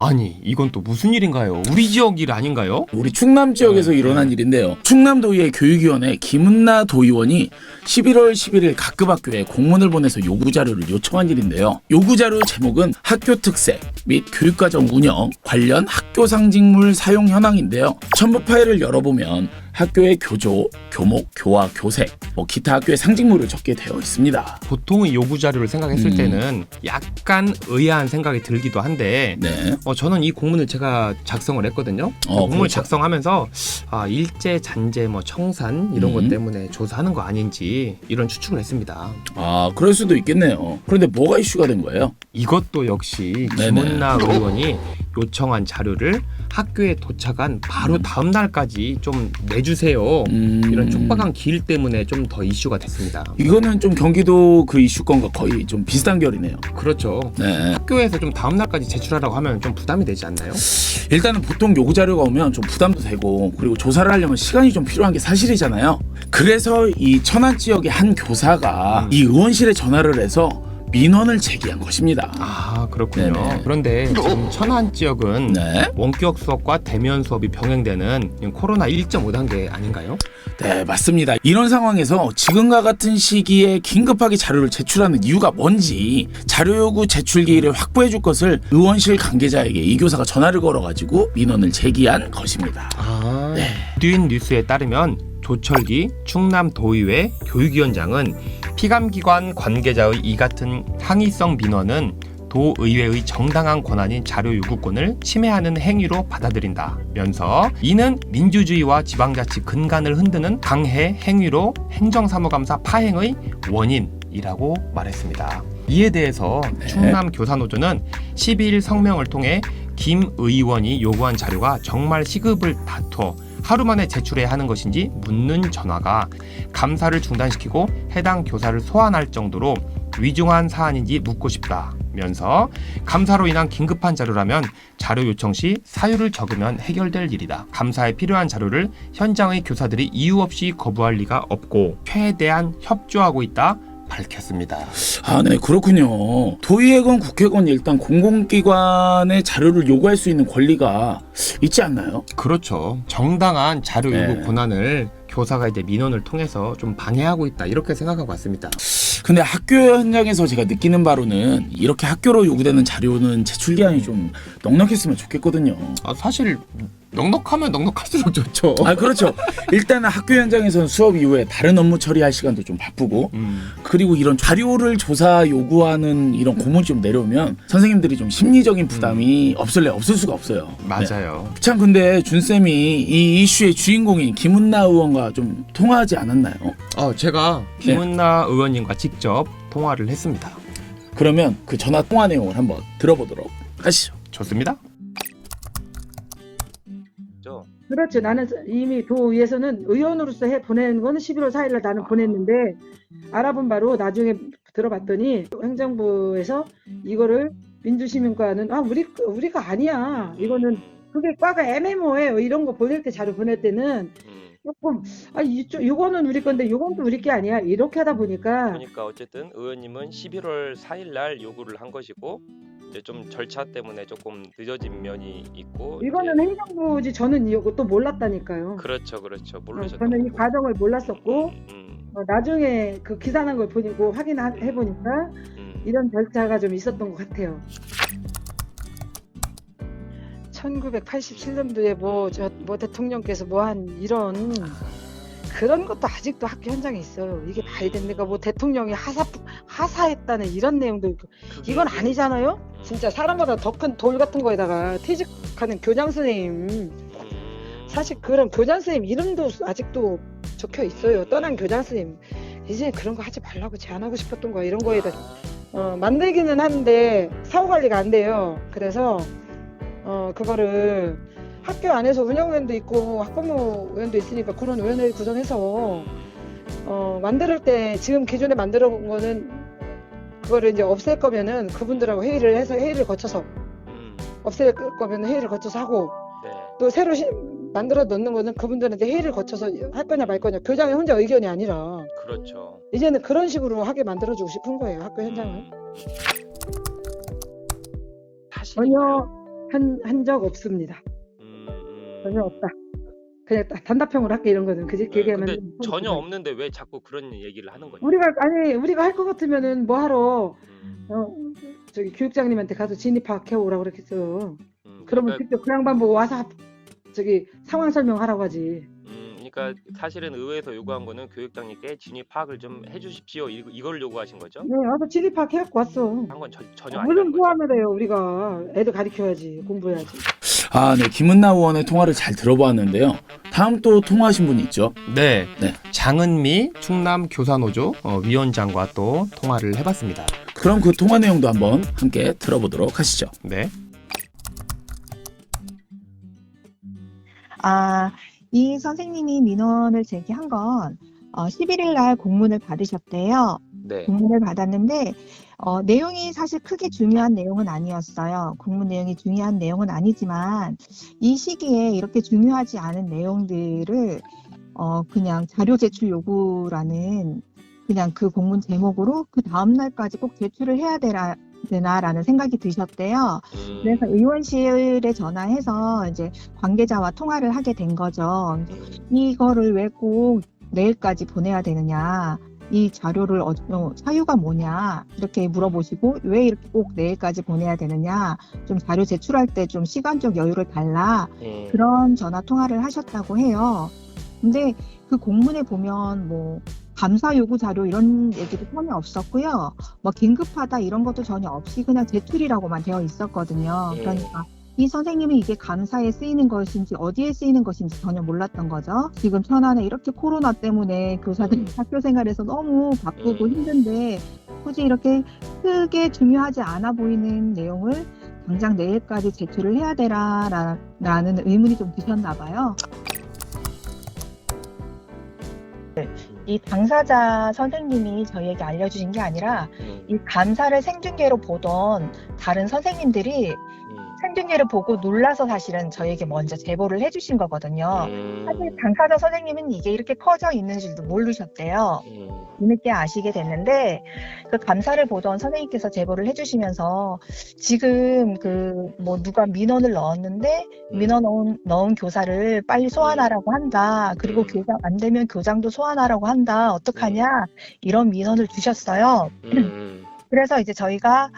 아니 이건 또 무슨 일인가요? 우리 지역 일 아닌가요? 우리 충남 지역에서 일어난 일인데요. 충남도의회 교육위원회 김은나 도의원이 11월 11일 각급 학교에 공문을 보내서 요구자료를 요청한 일인데요. 요구자료 제목은 학교 특색 및 교육과정 운영 관련 학교 상징물 사용 현황인데요. 첨부 파일을 열어보면 학교의 교조, 교목, 교화, 교색, 기타 학교의 상징물을 적게 되어 있습니다. 보통의 요구 자료를 생각했을 때는 약간 의아한 생각이 들기도 한데 네. 저는 이 공문을 제가 작성을 했거든요. 공문을 그렇죠. 작성하면서 일제, 잔재, 청산 이런 것 때문에 조사하는 거 아닌지 이런 추측을 했습니다. 그럴 수도 있겠네요. 그런데 뭐가 이슈가 된 거예요? 이것도 역시 네네. 김은나 의원이 요청한 자료를 학교에 도착한 바로 다음 날까지 좀 내주세요. 이런 촉박한 기일 때문에 좀 더 이슈가 됐습니다. 이거는 좀 경기도 그 이슈건과 거의 좀 비슷한 결이네요. 그렇죠. 네. 학교에서 좀 다음 날까지 제출하라고 하면 좀 부담이 되지 않나요? 일단은 보통 요구 자료가 오면 좀 부담도 되고 그리고 조사를 하려면 시간이 좀 필요한 게 사실이잖아요. 그래서 이 천안 지역의 한 교사가 이 의원실에 전화를 해서 민원을 제기한 것입니다. 그렇군요. 네네. 그런데 지금 천안 지역은 네. 원격 수업과 대면 수업이 병행되는 코로나 1.5단계 아닌가요? 네, 맞습니다. 이런 상황에서 지금과 같은 시기에 긴급하게 자료를 제출하는 이유가 뭔지 자료 요구 제출 기일을 확보해 줄 것을 의원실 관계자에게 이 교사가 전화를 걸어가지고 민원을 제기한 것입니다. 네. 뛴 뉴스에 따르면 조철기 충남도의회 교육위원장은 피감기관 관계자의 이 같은 항의성 민원은 도의회의 정당한 권한인 자료 요구권을 침해하는 행위로 받아들인다면서 이는 민주주의와 지방자치 근간을 흔드는 강해 행위로 행정사무감사 파행의 원인이라고 말했습니다. 이에 대해서 충남교사노조는 12일 성명을 통해 김 의원이 요구한 자료가 정말 시급을 다투어 하루 만에 제출해야 하는 것인지 묻는 전화가 감사를 중단시키고 해당 교사를 소환할 정도로 위중한 사안인지 묻고 싶다면서 감사로 인한 긴급한 자료라면 자료 요청 시 사유를 적으면 해결될 일이다. 감사에 필요한 자료를 현장의 교사들이 이유 없이 거부할 리가 없고 최대한 협조하고 있다. 밝혔습니다. 네, 그렇군요. 도의회건 국회건 일단 공공기관의 자료를 요구할 수 있는 권리가 있지 않나요? 그렇죠. 정당한 자료 요구 네. 권한을 교사가 이제 민원을 통해서 좀 방해하고 있다 이렇게 생각하고 왔습니다. 근데 학교 현장에서 제가 느끼는 바로는 이렇게 학교로 요구되는 자료는 제출 기한이 좀 넉넉했으면 좋겠거든요. 사실 넉넉하면 넉넉할수록 좋죠. 그렇죠. 일단은 학교 현장에서는 수업 이후에 다른 업무 처리할 시간도 좀 바쁘고 그리고 이런 자료를 조사 요구하는 이런 고문이 좀 내려오면 선생님들이 좀 심리적인 부담이 없을 수가 없어요. 맞아요. 네. 참 근데 준쌤이 이 이슈의 주인공인 김은나 의원과 좀 통화하지 않았나요? 제가 김은나 의원님과 직접 통화를 했습니다. 그러면 그 전화 통화 내용을 한번 들어보도록 하시죠. 좋습니다. 그렇죠. 나는 이미 도의회에서는 의원으로서 보낸 거는 11월 4일날 나는 보냈는데 알아본 바로 나중에 들어봤더니 행정부에서 이거를 민주시민과는 우리가 아니야. 이거는 그게 과가 애매모호해요. 이런 거 보낼 때 자료 보낼 때는 조금 이거는 우리 건데 이건 또 우리 게 아니야. 이렇게 하다 보니까 그러니까 어쨌든 의원님은 11월 4일 날 요구를 한 것이고 이제 좀 절차 때문에 조금 늦어진 면이 있고 이거는 행정부지 저는 이거 또 몰랐다니까요. 그렇죠 모르셨던 저는 이 거고. 과정을 몰랐었고 나중에 그 기사난 걸 보고 확인해 보니까 이런 절차가 좀 있었던 것 같아요. 1987년도에 뭐 대통령께서 한 이런 그런 것도 아직도 학교 현장에 있어요. 이게 말이 됩니까? 뭐 대통령이 하사했다는 이런 내용도 있고 이건 아니잖아요. 진짜 사람보다 더 큰 돌 같은 거에다가 퇴직하는 교장 선생님 사실 그런 교장 선생님 이름도 아직도 적혀 있어요. 떠난 교장 선생님 이제 그런 거 하지 말라고 제안하고 싶었던 거야. 이런 거에다 만들기는 하는데 사후 관리가 안 돼요. 그래서 그거를 학교 안에서 운영위원도 있고 학부모위원도 있으니까 그런 위원회를 구성해서 만들 때 지금 기존에 만들어 본 거는 그거를 이제 없앨 거면은 그분들하고 회의를 거쳐서 없앨 거면 회의를 거쳐서 하고 또 새로 만들어 넣는 거는 그분들한테 회의를 거쳐서 할 거냐 말 거냐 교장의 혼자 의견이 아니라 그렇죠. 이제는 그런 식으로 하게 만들어주고 싶은 거예요. 학교 현장을. 전혀 한 적 없습니다. 전혀 없다. 그냥 단답형으로 할게 이런 거는 그지? 얘기하면 근데 전혀 없는데 왜 자꾸 그런 얘기를 하는 거죠? 우리가 할 것 같으면은 뭐 하러 저기 교육장님한테 가서 진입 파악해 오라고 그랬겠어. 그러면 그러니까, 그때 그 양반 보고 와서 저기 상황 설명하라고 하지. 그러니까 사실은 의회에서 요구한 거는 교육장님께 진입 파악을 좀 해주십시오. 이걸 요구하신 거죠? 네, 와서 진입 파악해갖고 왔어. 한 건 전혀 물론 아니라는 거죠. 포함해요. 우리가 애들 가르쳐야지, 공부해야지. 아, 네. 김은나 의원의 통화를 잘 들어보았는데요. 다음 또 통화하신 분이 있죠. 네, 네. 장은미 충남 교사노조 위원장과 또 통화를 해봤습니다. 그럼 그 통화 내용도 한번 함께 들어보도록 하시죠. 네. 이 선생님이 민원을 제기한 건 11일 날 공문을 받으셨대요. 네. 공문을 받았는데 내용이 사실 크게 중요한 내용은 아니었어요. 공문 내용이 중요한 내용은 아니지만 이 시기에 이렇게 중요하지 않은 내용들을 그냥 자료 제출 요구라는 그냥 그 공문 제목으로 그 다음 날까지 꼭 제출을 해야 되나라는 생각이 드셨대요. 그래서 의원실에 전화해서 이제 관계자와 통화를 하게 된 거죠. 이거를 왜 꼭 내일까지 보내야 되느냐, 이 자료를 사유가 뭐냐 이렇게 물어보시고 왜 이렇게 꼭 내일까지 보내야 되느냐, 좀 자료 제출할 때 좀 시간적 여유를 달라, 그런 전화 통화를 하셨다고 해요. 근데 그 공문에 보면 뭐 감사 요구 자료 이런 얘기도 전혀 없었고요. 뭐 긴급하다 이런 것도 전혀 없이 그냥 제출이라고만 되어 있었거든요. 그러니까 이 선생님이 이게 감사에 쓰이는 것인지 어디에 쓰이는 것인지 전혀 몰랐던 거죠. 지금 천안에 이렇게 코로나 때문에 교사들이 학교 생활에서 너무 바쁘고 힘든데 굳이 이렇게 크게 중요하지 않아 보이는 내용을 당장 내일까지 제출을 해야 되라라는 의문이 좀 드셨나 봐요. 이 당사자 선생님이 저희에게 알려주신 게 아니라 이 감사를 생중계로 보던 다른 선생님들이 생중계를 보고 놀라서 사실은 저희에게 먼저 제보를 해주신 거거든요. 사실 당사자 선생님은 이게 이렇게 커져 있는 줄도 모르셨대요. 뒤늦게 아시게 됐는데 그 감사를 보던 선생님께서 제보를 해주시면서 지금 뭐 누가 민원을 넣었는데 민원 넣은 교사를 빨리 소환하라고 한다. 그리고 교장 안 되면 교장도 소환하라고 한다. 어떡하냐? 이런 민원을 주셨어요. 그래서 이제 저희가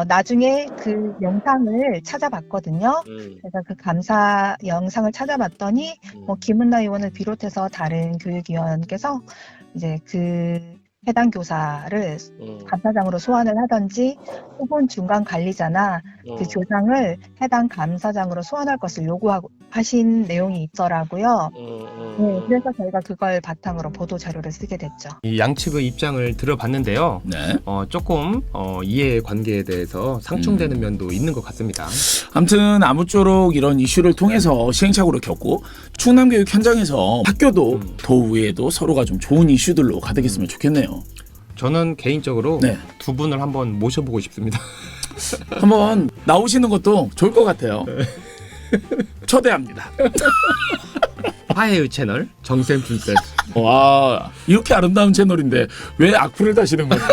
나중에 그 영상을 찾아봤거든요. 그래서 그 감사 영상을 찾아봤더니 뭐 김은나 의원을 비롯해서 다른 교육위원께서 이제 그 해당 교사를 감사장으로 소환을 하든지 혹은 중간 관리자나 그 교장을 해당 감사장으로 소환할 것을 요구하신 내용이 있더라고요. 네, 그래서 저희가 그걸 바탕으로 보도 자료를 쓰게 됐죠. 이 양측의 입장을 들어봤는데요. 네. 조금 이해 관계에 대해서 상충되는 면도 있는 것 같습니다. 아무튼 아무쪼록 이런 이슈를 통해서 시행착오를 겪고 충남교육 현장에서 학교도 도의회도 서로가 좀 좋은 이슈들로 가득했으면 좋겠네요. 저는 개인적으로 네. 두 분을 한번 모셔보고 싶습니다. 한번 나오시는 것도 좋을 것 같아요. 초대합니다. 화해의 채널 정샘 분셋. 와, 이렇게 아름다운 채널인데 왜 악플을 다시는 거죠?